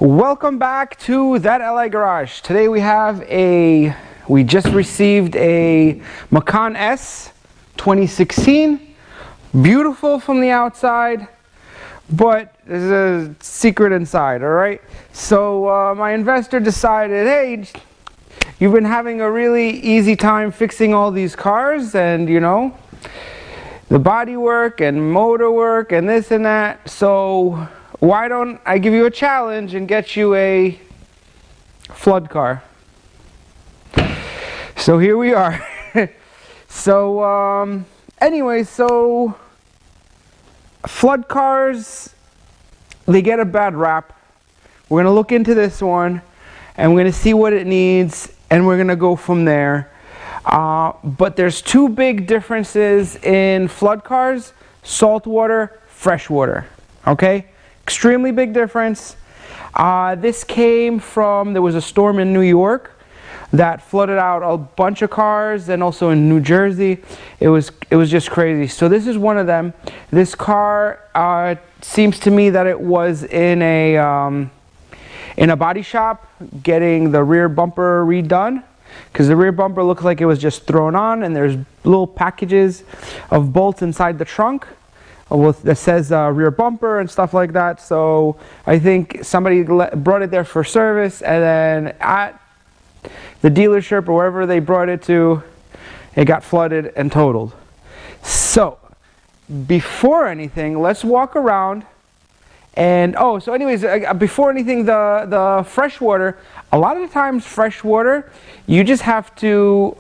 Welcome back to That LA Garage. Today we just received a Macan S 2016. Beautiful from the outside, but there's a secret inside, all right? So my investor decided, hey, you've been having a really easy time fixing all these cars, and you know, the body work and motor work and this and that, so why don't I give you a challenge and get you a flood car? So here we are. So anyway, so flood cars, they get a bad rap. We're gonna look into this one and we're gonna see what it needs, and we're gonna go from there. But there's two big differences in flood cars: saltwater, freshwater. Okay? Extremely big difference. This came from, there was a storm in New York that flooded out a bunch of cars, and also in New Jersey. It was just crazy. So this is one of them. This car seems to me that it was in a body shop getting the rear bumper redone, because the rear bumper looked like it was just thrown on, and there's little packages of bolts inside the trunk that says rear bumper and stuff like that. So I think somebody brought it there for service, and then at the dealership or wherever they brought it to, it got flooded and totaled. So before anything, let's walk around. And so anyways, before anything, the freshwater, a lot of the times freshwater, you just have to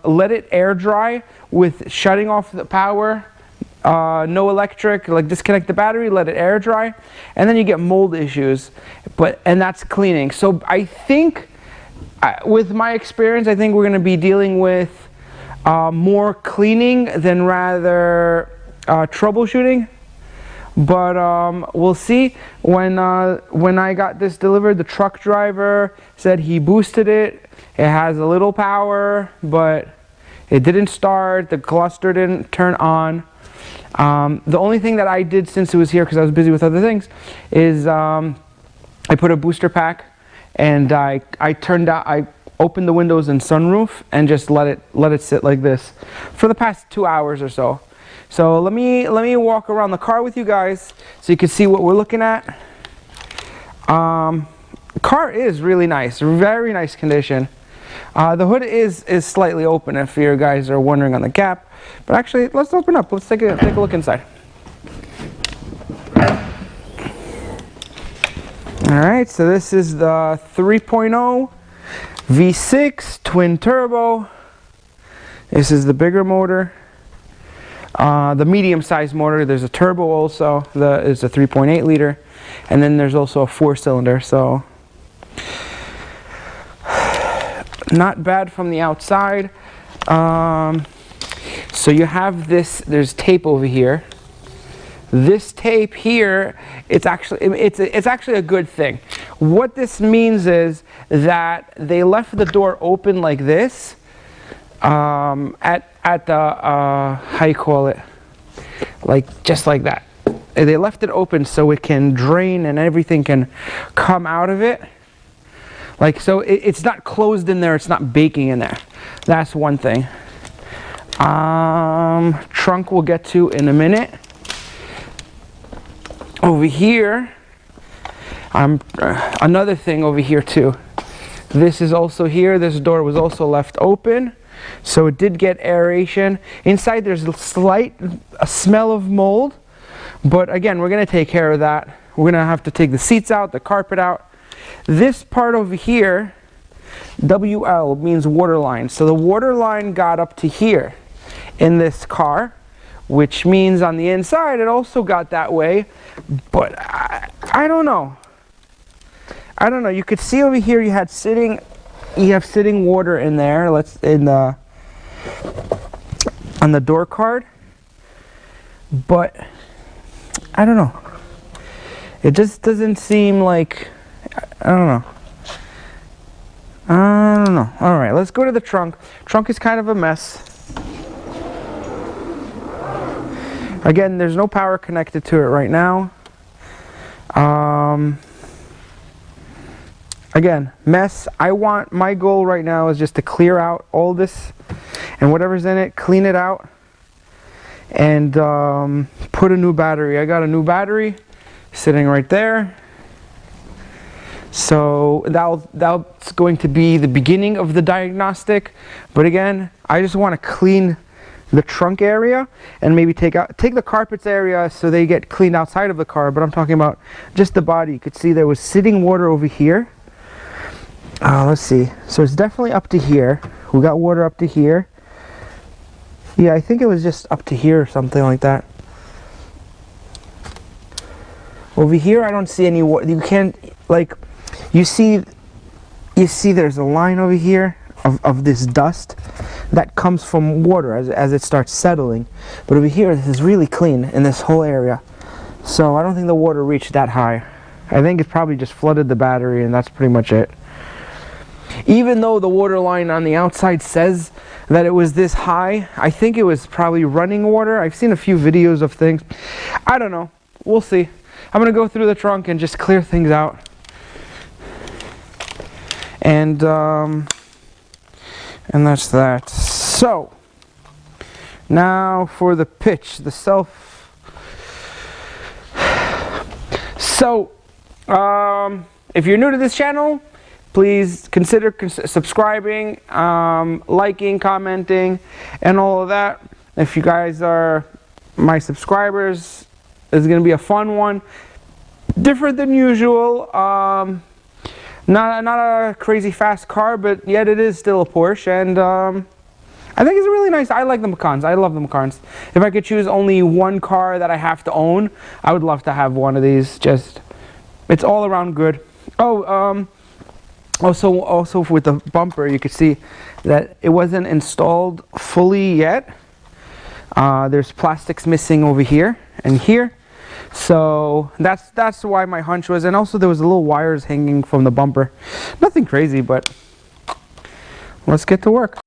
let it air dry with shutting off the power. No electric, like disconnect the battery, let it air dry, and then you get mold issues, and that's cleaning. So I think, with my experience, I think we're going to be dealing with more cleaning than rather troubleshooting. But we'll see. When I got this delivered, the truck driver said he boosted it. It has a little power, but it didn't start. The cluster didn't turn on. The only thing that I did since it was here, because I was busy with other things, is I put a booster pack, and I opened the windows and sunroof and just let it sit like this for the past 2 hours or so. So let me walk around the car with you guys so you can see what we're looking at. Car is really nice, very nice condition. The hood is slightly open, if you guys are wondering on the gap. But actually, let's open up. Let's take a look inside. Alright, so this is the 3.0 V6 twin turbo. This is the bigger motor. The medium sized motor, there's a turbo also. It's a 3.8 liter. And then there's also a 4-cylinder. So not bad from the outside. So you have this, there's tape over here. This tape here, it's actually a good thing. What this means is that they left the door open like this at the how you call it, like just like that. They left it open so it can drain and everything can come out of it. Like, so it's not closed in there, it's not baking in there. That's one thing. Trunk we'll get to in a minute. Over here, another thing over here too. This is also here. This door was also left open, so it did get aeration. Inside there's a smell of mold, but again, we're gonna take care of that. We're gonna have to take the seats out, the carpet out. This part over here, WL, means water line. So the water line got up to here in this car, which means on the inside it also got that way, but I don't know. I don't know. You could see over here you have sitting water in there. On the door card, but I don't know. It just doesn't seem like, I don't know. All right, let's go to the trunk. Trunk is kind of a mess. Again, there's no power connected to it right now. again, mess. My goal right now is just to clear out all this and whatever's in it, clean it out, and put a new battery. I got a new battery sitting right there. So that's going to be the beginning of the diagnostic. But again, I just want to clean the trunk area and maybe take the carpets area so they get cleaned outside of the car. But I'm talking about just the body. You could see there was sitting water over here. Let's see. So it's definitely up to here. We got water up to here. Yeah, I think it was just up to here or something like that. Over here, I don't see any water. You can't, like, you see there's a line over here of this dust that comes from water as it starts settling. But over here, this is really clean in this whole area. So I don't think the water reached that high. I think it probably just flooded the battery, and that's pretty much it. Even though the water line on the outside says that it was this high, I think it was probably running water. I've seen a few videos of things. I don't know. We'll see. I'm going to go through the trunk and just clear things out. And that's that. So, now for the pitch, the self. So, if you're new to this channel, please consider subscribing, liking, commenting, and all of that. If you guys are my subscribers, it's going to be a fun one. Different than usual. Not a crazy fast car, but yet it is still a Porsche. And I think it's really nice. I like the Macans. I love the Macans. If I could choose only one car that I have to own, I would love to have one of these. Just, it's all around good. Oh, also with the bumper, you could see that it wasn't installed fully yet. There's plastics missing over here and here. So that's why my hunch was. And also there was a little wires hanging from the bumper. Nothing crazy, but let's get to work.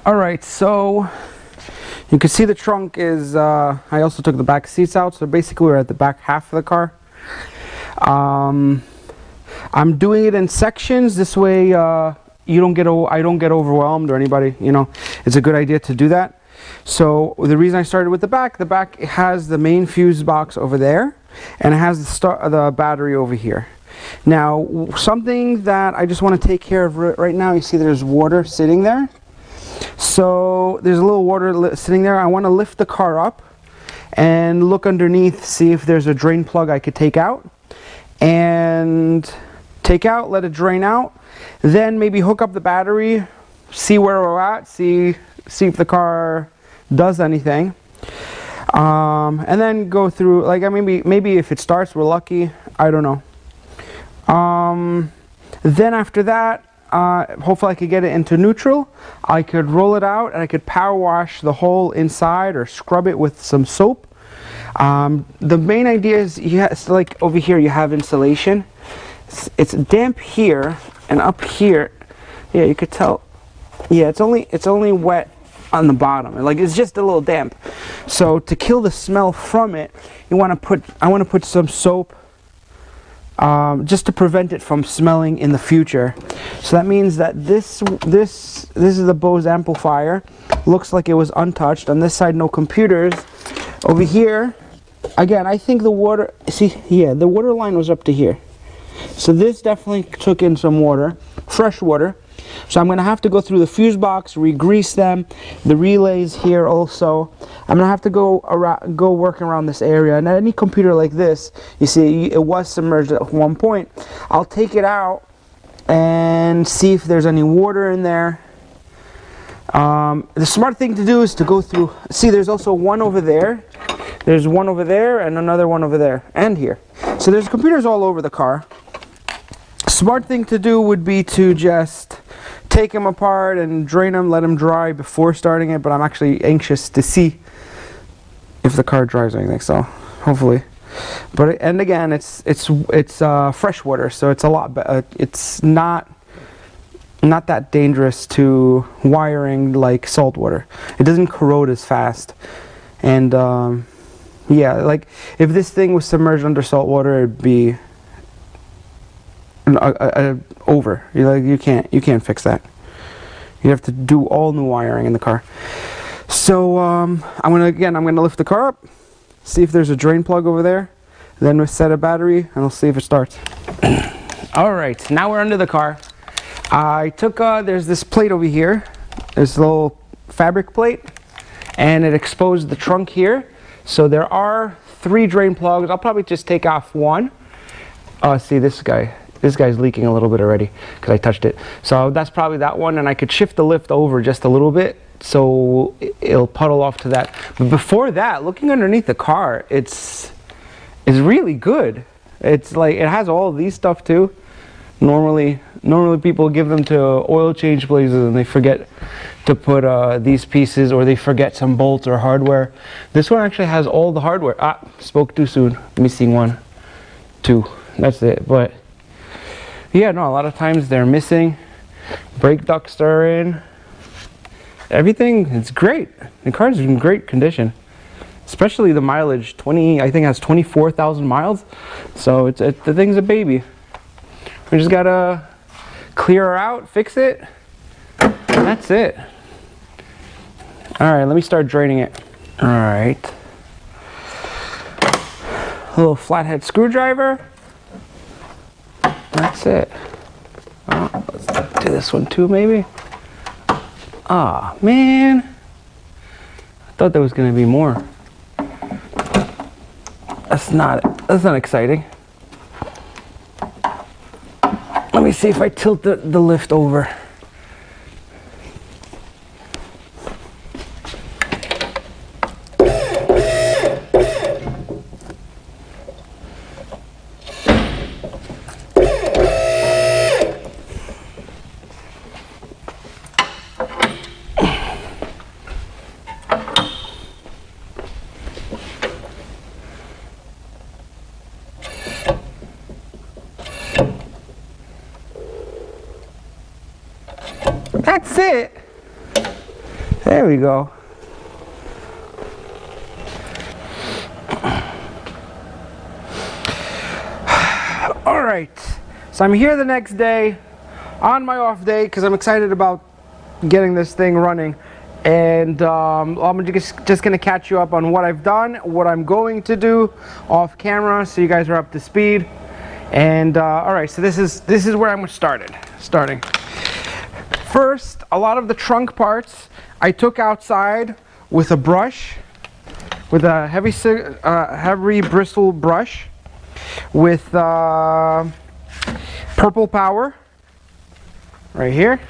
Alright, so you can see the trunk is, I also took the back seats out, so basically we're at the back half of the car. I'm doing it in sections, this way I don't get overwhelmed or anybody, you know, it's a good idea to do that. So the reason I started with the back has the main fuse box over there, and it has the battery over here. Now, something that I just want to take care of right now, you see there's water sitting there. So there's a little water sitting there. I want to lift the car up and look underneath, see if there's a drain plug I could take out. And take out, let it drain out. Then maybe hook up the battery, see where we're at, see if the car does anything. And then go through, like, maybe if it starts, we're lucky. I don't know. Then after that, hopefully I could get it into neutral. I could roll it out and I could power wash the whole inside or scrub it with some soap. The main idea is, so like over here you have insulation. It's damp here, and up here, yeah, you could tell. Yeah, it's only wet on the bottom. Like, it's just a little damp. So to kill the smell from it, I want to put some soap, just to prevent it from smelling in the future. So that means that this is the Bose amplifier. Looks like it was untouched. On this side, no computers. Over here, again, I think the water, see, yeah, the water line was up to here. So this definitely took in some water, fresh water. So I'm going to have to go through the fuse box, re-grease them, the relays here also. I'm going to have to go work around this area. And any computer like this, you see, it was submerged at one point. I'll take it out and see if there's any water in there. The smart thing to do is to go through, see, there's also one over there. There's one over there and another one over there and here. So there's computers all over the car. Smart thing to do would be to just take them apart and drain them, let them dry before starting it, but I'm actually anxious to see if the car dries or anything, so hopefully. But and again, it's fresh water, so it's a lot better. It's not that dangerous to wiring like salt water. It doesn't corrode as fast. And yeah, like if this thing was submerged under salt water, it'd be over. You can't fix that. You have to do all new wiring in the car. So I'm gonna lift the car up, see if there's a drain plug over there, then we'll set a battery and we'll see if it starts. All right, now we're under the car. I took there's this plate over here, this little fabric plate, and it exposed the trunk here. So there are 3 drain plugs. I'll probably just take off one. See, this guy's leaking a little bit already because I touched it. So that's probably that one, and I could shift the lift over just a little bit so it'll puddle off to that. But before that, looking underneath the car, it's really good. It's like, it has all of these stuff too. Normally people give them to oil change places and they forget to put these pieces, or they forget some bolts or hardware. This one actually has all the hardware. Spoke too soon. Missing 1, 2. That's it. But yeah, no, a lot of times they're missing. Brake ducts are in. Everything, it's great. The car's in great condition. Especially the mileage, I think has 24,000 miles. So the thing's a baby. We just gotta clear her out, fix it. That's it. All right, let me start draining it. All right. A little flathead screwdriver. That's it. Let's do this one too, maybe. Ah, man. I thought there was gonna be more. That's not exciting. Let me see if I tilt the lift over. That's it. There we go. All right. So I'm here the next day on my off day because I'm excited about getting this thing running. And I'm just going to catch you up on what I've done, what I'm going to do off camera, so you guys are up to speed. And all right, so this is where I'm starting. First, a lot of the trunk parts I took outside with a brush, with a heavy bristle brush, with purple power right here,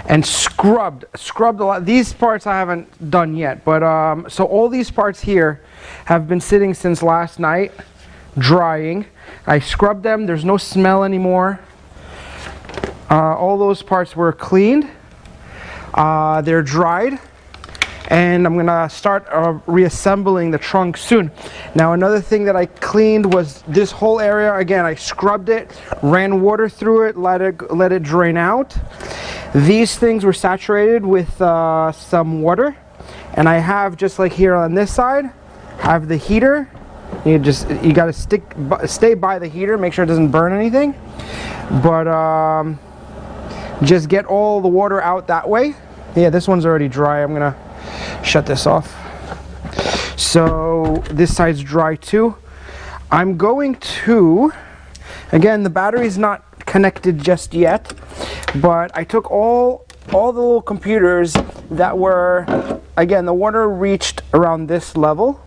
and scrubbed a lot. These parts I haven't done yet, but so all these parts here have been sitting since last night, drying. I scrubbed them. There's no smell anymore. All those parts were cleaned. They're dried, and I'm gonna start reassembling the trunk soon. Now, another thing that I cleaned was this whole area. Again, I scrubbed it, ran water through it, let it drain out. These things were saturated with some water, and I have, just like here on this side, I have the heater. You gotta stay by the heater, make sure it doesn't burn anything, but just get all the water out that way. Yeah, this one's already dry. I'm gonna shut this off. So this side's dry too. I'm going to, again, the battery's not connected just yet, but I took all the little computers that were, again, the water reached around this level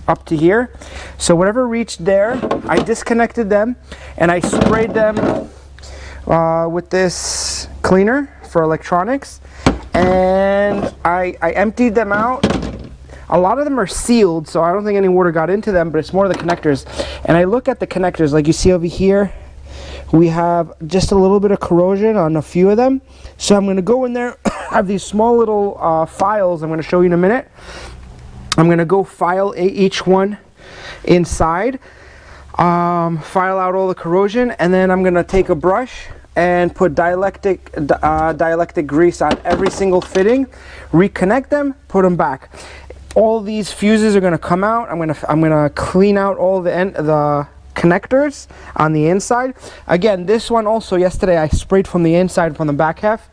up to here, so whatever reached there, I disconnected them and I sprayed them with this cleaner for electronics, and I emptied them out. A lot of them are sealed, so I don't think any water got into them, but it's more the connectors. And I look at the connectors, like you see over here, we have just a little bit of corrosion on a few of them. So I'm going to go in there. I have these small little files I'm going to show you in a minute. I'm going to go file each one inside, file out all the corrosion, and then I'm going to take a brush and put dielectric grease on every single fitting, reconnect them, put them back. All these fuses are going to come out. I'm going to clean out all the connectors on the inside. Again, this one also yesterday I sprayed from the inside, from the back half.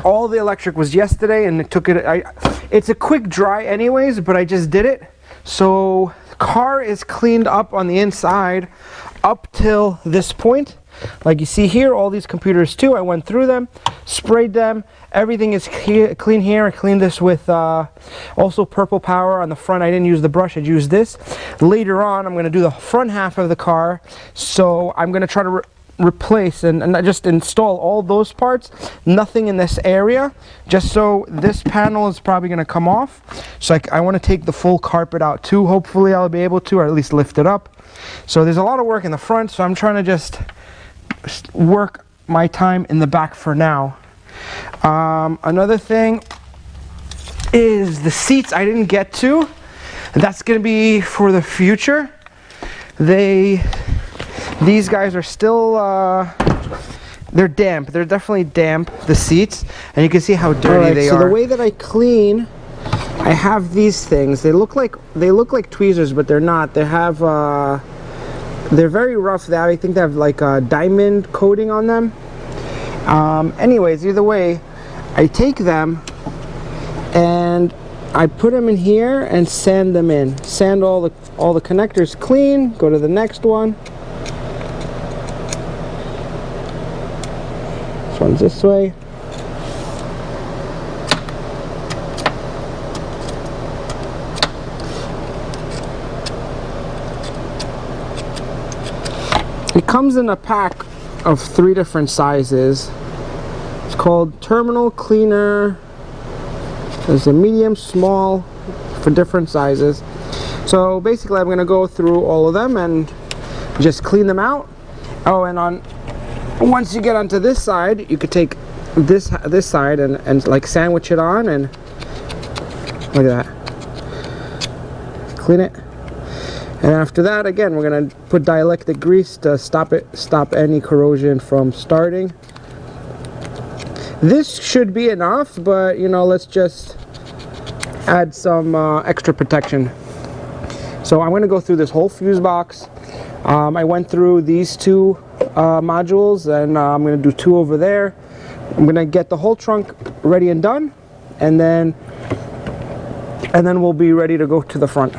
All the electric was yesterday, and it's a quick dry anyways, but I just did it. So the car is cleaned up on the inside up till this point. Like you see here, all these computers too, I went through them, sprayed them, everything is clean here. I cleaned this with also purple power on the front. I didn't use the brush, I used this. Later on, I'm going to do the front half of the car, so I'm going to try to replace and just install all those parts, nothing in this area, just so this panel is probably going to come off. So I want to take the full carpet out too. Hopefully I'll be able to, or at least lift it up. So there's a lot of work in the front, so I'm trying to just work my time in the back for now. Another thing is the seats I didn't get to. That's going to be for the future. These guys are still they're damp. They're definitely damp, the seats, and you can see how dirty they are. So the way that I clean, I have these things. They look like tweezers, but they're not. They have they're very rough. I think they have like a diamond coating on them. Anyways, either way, I take them and I put them in here and sand them in. Sand all the connectors clean. Go to the next one. This one's this way. It comes in a pack of 3 different sizes. It's called Terminal Cleaner. There's a medium, small, for different sizes. So basically I'm going to go through all of them and just clean them out. Oh, and once you get onto this side, you could take this side and like sandwich it on, and look at that. Clean it. And after that, again, we're going to put dielectric grease to stop any corrosion from starting. This should be enough, but you know, let's just add some extra protection. So I'm going to go through this whole fuse box. I went through these 2 modules, and I'm going to do 2 over there. I'm going to get the whole trunk ready and done, and then we'll be ready to go to the front.